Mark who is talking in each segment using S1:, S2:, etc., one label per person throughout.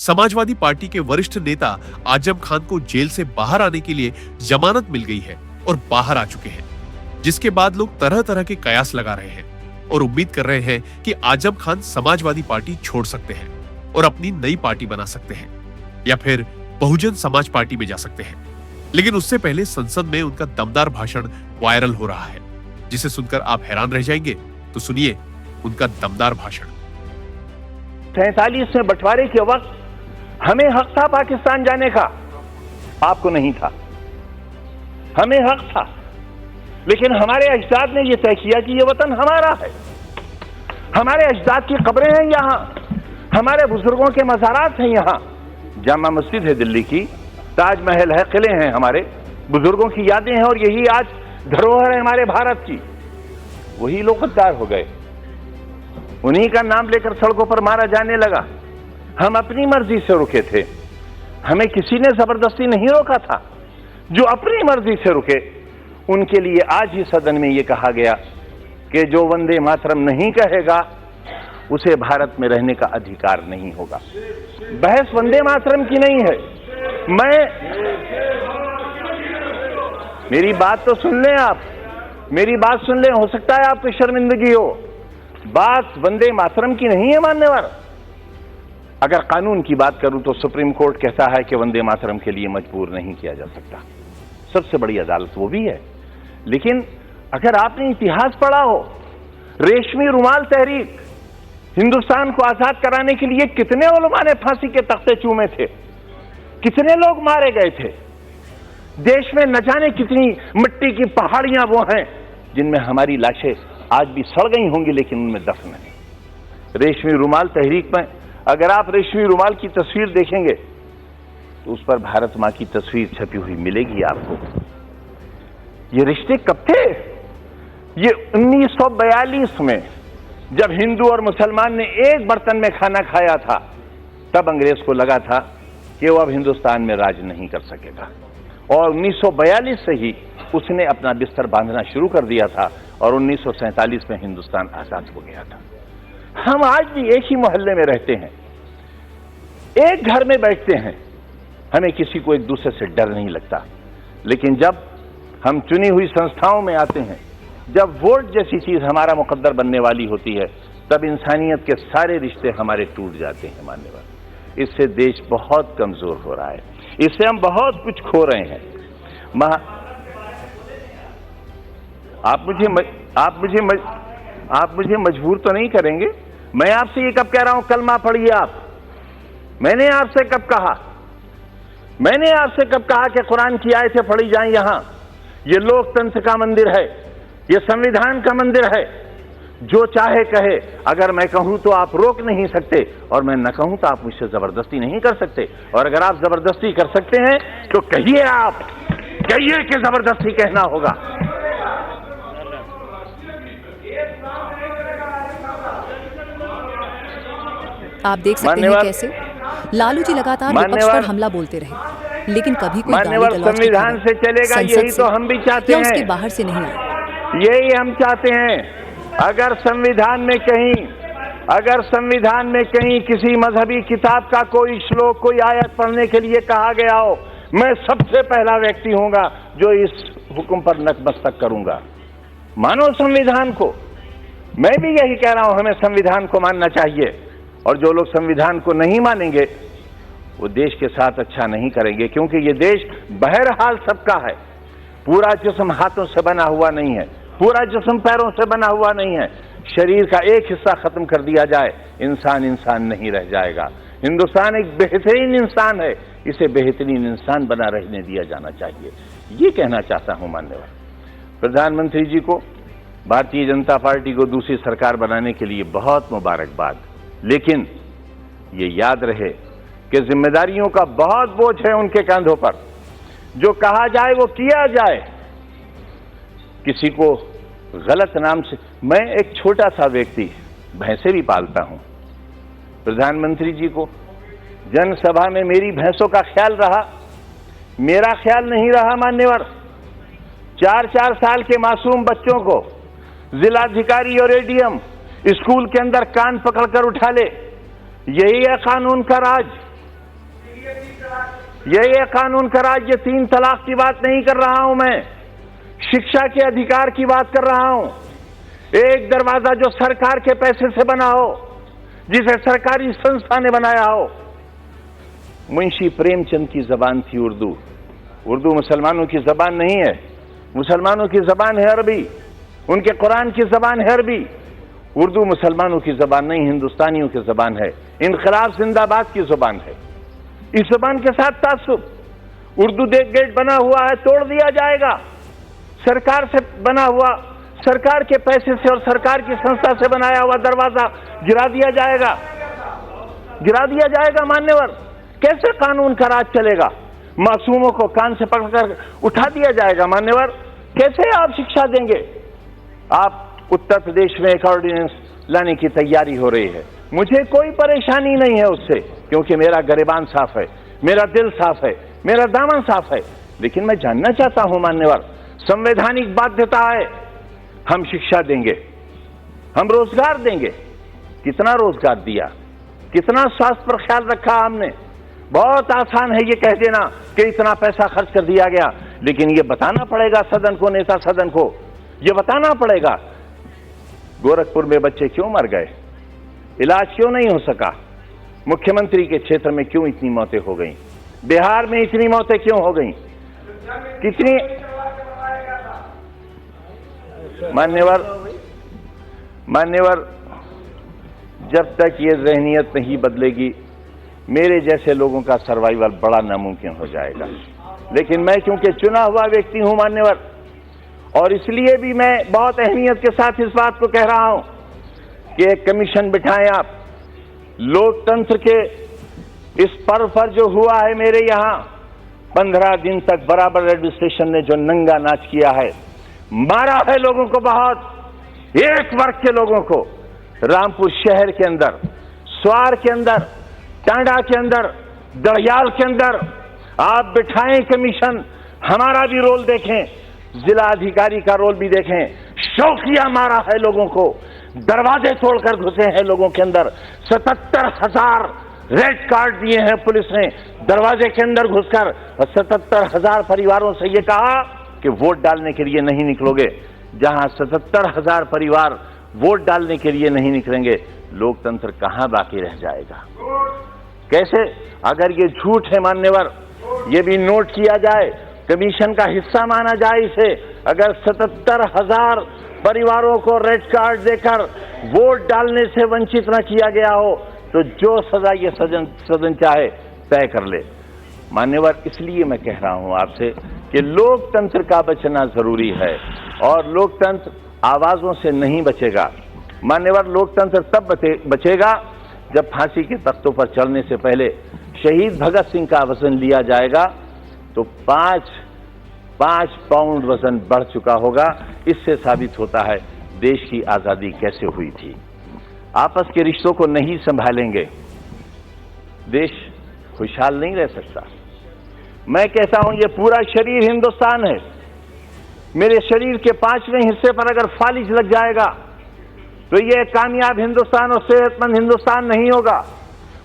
S1: Samajwadi party के वरिष्ठ नेता आजम खान को जेल से बाहर आने के लिए जमानत मिल गई है और बाहर आ चुके हैं, जिसके बाद लोग तरह तरह के कयास लगा रहे हैं और उम्मीद कर रहे हैं कि आजम खान समाजवादी पार्टी छोड़ सकते हैं और अपनी नई पार्टी बना सकते हैं या फिर बहुजन समाज पार्टी में जा सकते हैं। लेकिन उससे पहले संसद में उनका दमदार भाषण वायरल हो रहा है, जिसे सुनकर आप हैरान रह जाएंगे। तो सुनिए उनका दमदार भाषण।
S2: 47 में बंटवारे के वक्त हमें हक था पाकिस्तान जाने का, आपको नहीं था। हमें हक था, लेकिन हमारे अजदाद ने यह तय किया कि यह वतन हमारा है। हमारे अजदाद की कब्रें हैं यहाँ, हमारे बुजुर्गों के मज़ारात हैं यहाँ। जामा मस्जिद है दिल्ली की, ताजमहल है, किले हैं, हमारे बुजुर्गों की यादें हैं, और यही आज धरोहर है हमारे भारत की। वही लोग गद्दार हो गए, उन्हीं का नाम लेकर सड़कों पर मारा जाने लगा। हम अपनी मर्जी से रुके थे, हमें किसी ने जबरदस्ती नहीं रोका था। जो अपनी मर्जी से रुके उनके लिए आज ही सदन में यह कहा गया कि जो वंदे मातरम नहीं कहेगा उसे भारत में रहने का अधिकार नहीं होगा। बहस वंदे मातरम की नहीं है। मेरी बात तो सुन लें आप, मेरी बात सुन लें, हो सकता है आपको शर्मिंदगी हो। बात वंदे मातरम की नहीं है मान्यवर। अगर कानून की बात करूं तो सुप्रीम कोर्ट कहता है कि वंदे मातरम के लिए मजबूर नहीं किया जा सकता, सबसे बड़ी अदालत वो भी है। लेकिन अगर आपने इतिहास पढ़ा हो, रेशमी रुमाल तहरीक, हिंदुस्तान को आजाद कराने के लिए कितने उलमा ने फांसी के तख्ते चूमे थे, कितने लोग मारे गए थे। देश में न जाने कितनी मिट्टी की पहाड़ियां वो हैं जिनमें हमारी लाशें आज भी सड़ गई होंगी, लेकिन उनमें दफन नहीं। रेशमी रुमाल तहरीक में अगर आप रेशमी रुमाल की तस्वीर देखेंगे तो उस पर भारत मां की तस्वीर छपी हुई मिलेगी आपको। ये रिश्ते कब थे? ये 1942 में जब हिंदू और मुसलमान ने एक बर्तन में खाना खाया था, तब अंग्रेज को लगा था कि वो अब हिंदुस्तान में राज नहीं कर सकेगा, और 1942 से ही उसने अपना बिस्तर बांधना शुरू कर दिया था, और 1947 में हिंदुस्तान आजाद हो गया था। हम आज भी एक ही मोहल्ले में रहते हैं, एक घर में बैठते हैं, हमें किसी को एक दूसरे से डर नहीं लगता। लेकिन जब हम चुनी हुई संस्थाओं में आते हैं, जब वोट जैसी चीज हमारा मुकद्दर बनने वाली होती है, तब इंसानियत के सारे रिश्ते हमारे टूट जाते हैं मान्यवर। इससे देश बहुत कमजोर हो रहा है, इससे हम बहुत कुछ खो रहे हैं। आप मुझे मजबूर तो नहीं करेंगे? मैं आपसे ये कब कह रहा हूं कलमा पढ़िए आप? मैंने आपसे कब कहा? मैंने आपसे कब कहा कि कुरान की आयतें पढ़ी जाएं? यहां ये लोकतंत्र का मंदिर है, ये संविधान का मंदिर है। जो चाहे कहे, अगर मैं कहूं तो आप रोक नहीं सकते, और मैं न कहूं तो आप मुझसे जबरदस्ती नहीं कर सकते। और अगर आप जबरदस्ती कर सकते हैं तो कहिए, आप कहिए कि जबरदस्ती कहना होगा।
S3: आप देख सकते हैं कैसे लालू जी लगातार विपक्ष पर हमला बोलते रहे, लेकिन कभी कोई
S2: संविधान से चलेगा, यही तो हम भी चाहते हैं।
S3: उसके बाहर से नहीं आए,
S2: यही हम चाहते हैं। अगर संविधान में कहीं किसी मजहबी किताब का कोई श्लोक, कोई आयत पढ़ने के लिए कहा गया हो, मैं सबसे पहला व्यक्ति होऊंगा जो इस हुक्म पर नतमस्तक करूंगा। मानो संविधान को। मैं भी यही कह रहा हूं, हमें संविधान को मानना चाहिए, और जो लोग संविधान को नहीं मानेंगे वो देश के साथ अच्छा नहीं करेंगे, क्योंकि ये देश बहरहाल सबका है। पूरा जिस्म हाथों से बना हुआ नहीं है, पूरा जिस्म पैरों से बना हुआ नहीं है। शरीर का एक हिस्सा खत्म कर दिया जाए, इंसान इंसान नहीं रह जाएगा। हिंदुस्तान एक बेहतरीन इंसान है, इसे बेहतरीन इंसान बना रहने दिया जाना चाहिए। ये कहना चाहता हूं मान्यवर। प्रधानमंत्री जी को, भारतीय जनता पार्टी को दूसरी सरकार बनाने के लिए बहुत मुबारकबाद। लेकिन ये याद रहे कि जिम्मेदारियों का बहुत बोझ है उनके कंधों पर। जो कहा जाए वो किया जाए। किसी को गलत नाम से, मैं एक छोटा सा व्यक्ति, भैंसे भी पालता हूं। प्रधानमंत्री जी को जनसभा में मेरी भैंसों का ख्याल रहा, मेरा ख्याल नहीं रहा मान्यवर। 4-4 साल के मासूम बच्चों को जिलाधिकारी और एडीएम स्कूल के अंदर कान पकड़कर उठा ले। यही है कानून का राज, ये कानून का राज, ये 3 तलाक की बात नहीं कर रहा हूं मैं, शिक्षा के अधिकार की बात कर रहा हूं। एक दरवाजा जो सरकार के पैसे से बना हो, जिसे सरकारी संस्था ने बनाया हो। मुंशी प्रेमचंद की जबान थी उर्दू। उर्दू मुसलमानों की जबान नहीं है, मुसलमानों की जबान है अरबी, उनके कुरान की जबान है अरबी। उर्दू मुसलमानों की जबान नहीं, हिंदुस्तानियों की जबान है, इनकलाब जिंदाबाद की जबान है। इस जबान के साथ तासुब। उर्दू गेट बना हुआ है, तोड़ दिया जाएगा। सरकार से बना हुआ, सरकार के पैसे से और सरकार की संस्था से बनाया हुआ दरवाजा गिरा दिया जाएगा, गिरा दिया जाएगा। मान्यवर, कैसे कानून का राज चलेगा? मासूमों को कान से पकड़कर उठा दिया जाएगा। मान्यवर, कैसे आप शिक्षा देंगे? आप उत्तर प्रदेश में एक ऑर्डिनेंस लाने की तैयारी हो रही है। मुझे कोई परेशानी नहीं है उससे, क्योंकि मेरा गिरेबान साफ है, मेरा दिल साफ है, मेरा दामन साफ है। लेकिन मैं जानना चाहता हूं मान्यवर, संवैधानिक बाध्यता है, हम शिक्षा देंगे, हम रोजगार देंगे। कितना रोजगार दिया, कितना स्वास्थ्य पर ख्याल रखा हमने? बहुत आसान है ये कह देना कि इतना पैसा खर्च कर दिया गया, लेकिन ये बताना पड़ेगा सदन को, नेता सदन को ये बताना पड़ेगा। गोरखपुर में बच्चे क्यों मर गए, इलाज क्यों नहीं हो सका, मुख्यमंत्री के क्षेत्र में क्यों इतनी मौतें हो गई, बिहार में इतनी मौतें क्यों हो गई, कितनी? मान्यवर, जब तक ये ज़हनियत नहीं बदलेगी, मेरे जैसे लोगों का सर्वाइवल बड़ा नामुमकिन हो जाएगा। लेकिन मैं क्योंकि चुना हुआ व्यक्ति हूं मान्यवर, और इसलिए भी मैं बहुत अहमियत के साथ इस बात को कह रहा हूं कि एक कमीशन बिठाएं आप। लोकतंत्र के इस पर्व पर जो हुआ है मेरे यहां, 15 दिन तक बराबर एडमिनिस्ट्रेशन ने जो नंगा नाच किया है, मारा है लोगों को, बहुत एक वर्ग के लोगों को, रामपुर शहर के अंदर, स्वार के अंदर, टांडा के अंदर, दड़ियाल के अंदर। आप बिठाएं कमीशन, हमारा भी रोल देखें, जिला अधिकारी का रोल भी देखें। शौकिया मारा है लोगों को, दरवाजे तोड़कर घुसे हैं लोगों के अंदर। 77,000 रेड कार्ड दिए हैं पुलिस ने दरवाजे के अंदर घुसकर, और 77,000 परिवारों से ये कहा कि वोट डालने के लिए नहीं निकलोगे। जहां 77,000 परिवार वोट डालने के लिए नहीं निकलेंगे, लोकतंत्र कहां बाकी रह जाएगा? कैसे? अगर ये झूठ है मान्यवर, ये भी नोट किया जाए, कमीशन का हिस्सा माना जाए इसे। अगर 77,000 परिवारों को रेड कार्ड देकर वोट डालने से वंचित न किया गया हो, तो जो सजा ये सदन चाहे तय कर ले। मान्यवर, इसलिए मैं कह रहा हूं आपसे कि लोकतंत्र का बचना जरूरी है, और लोकतंत्र आवाजों से नहीं बचेगा। मान्यवर, लोकतंत्र तब बचेगा जब फांसी के तख्तों पर चढ़ने से पहले शहीद भगत सिंह का वजन लिया जाएगा तो 5 पाउंड वजन बढ़ चुका होगा। इससे साबित होता है देश की आजादी कैसे हुई थी। आपस के रिश्तों को नहीं संभालेंगे, देश खुशहाल नहीं रह सकता। मैं कहता हूं ये पूरा शरीर हिंदुस्तान है। मेरे शरीर के 5वें हिस्से पर अगर फालिज लग जाएगा तो ये कामयाब हिंदुस्तान और सेहतमंद हिंदुस्तान नहीं होगा।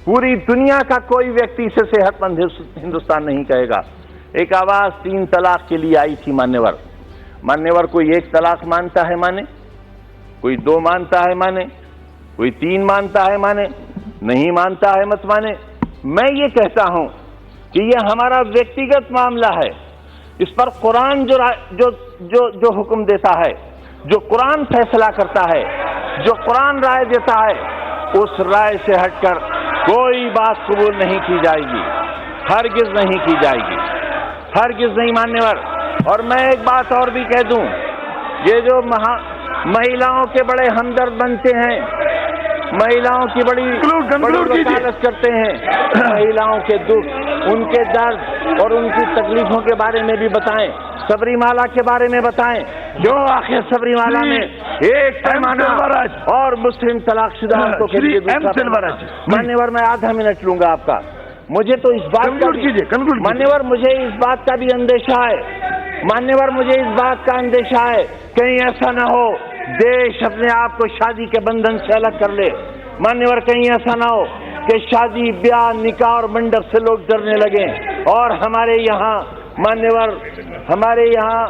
S2: पूरी दुनिया का कोई व्यक्ति इसे सेहतमंद हिंदुस्तान नहीं कहेगा। एक आवाज 3 तलाक के लिए आई थी मान्यवर, कोई 1 तलाक मानता है माने, कोई 2 मानता है माने, कोई 3 मानता है माने, नहीं मानता है मत माने। मैं ये कहता हूं कि ये हमारा व्यक्तिगत मामला है। इस पर कुरान जो हुक्म देता है, जो कुरान फैसला करता है, जो कुरान राय देता है, उस राय से हटकर कोई बात कबूल नहीं की जाएगी, हरगिज नहीं की जाएगी, हरगिज नहीं मान्यवर। और मैं एक बात और भी कह दूं, ये जो महिलाओं के बड़े हमदर्द बनते हैं, महिलाओं की बड़ी वकालत करते हैं, महिलाओं के दुख, उनके दर्द और उनकी तकलीफों के बारे में भी बताएं, सबरीमाला के बारे में बताएं। जो आखिर सबरीमाला में एक पैमाना और मुस्लिम तलाकशुदा के लिए मान्यवर, मैं आधा मिनट लूंगा आपका। मुझे तो इस बात का मान्यवर, मुझे इस बात का भी अंदेशा है मान्यवर, मुझे इस बात का अंदेशा है कहीं ऐसा ना हो देश अपने आप को शादी के बंधन से अलग कर ले। मान्यवर, कहीं ऐसा ना हो कि शादी ब्याह निकाह और मंडप से लोग डरने लगे और हमारे यहाँ मान्यवर हमारे यहाँ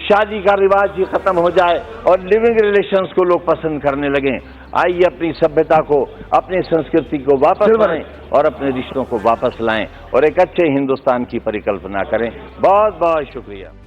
S2: शादी का रिवाज ही खत्म हो जाए और लिविंग रिलेशंस को लोग पसंद करने लगे। आइए अपनी सभ्यता को, अपनी संस्कृति को वापस लाएं और अपने रिश्तों को वापस लाएं और एक अच्छे हिंदुस्तान की परिकल्पना करें। बहुत बहुत शुक्रिया।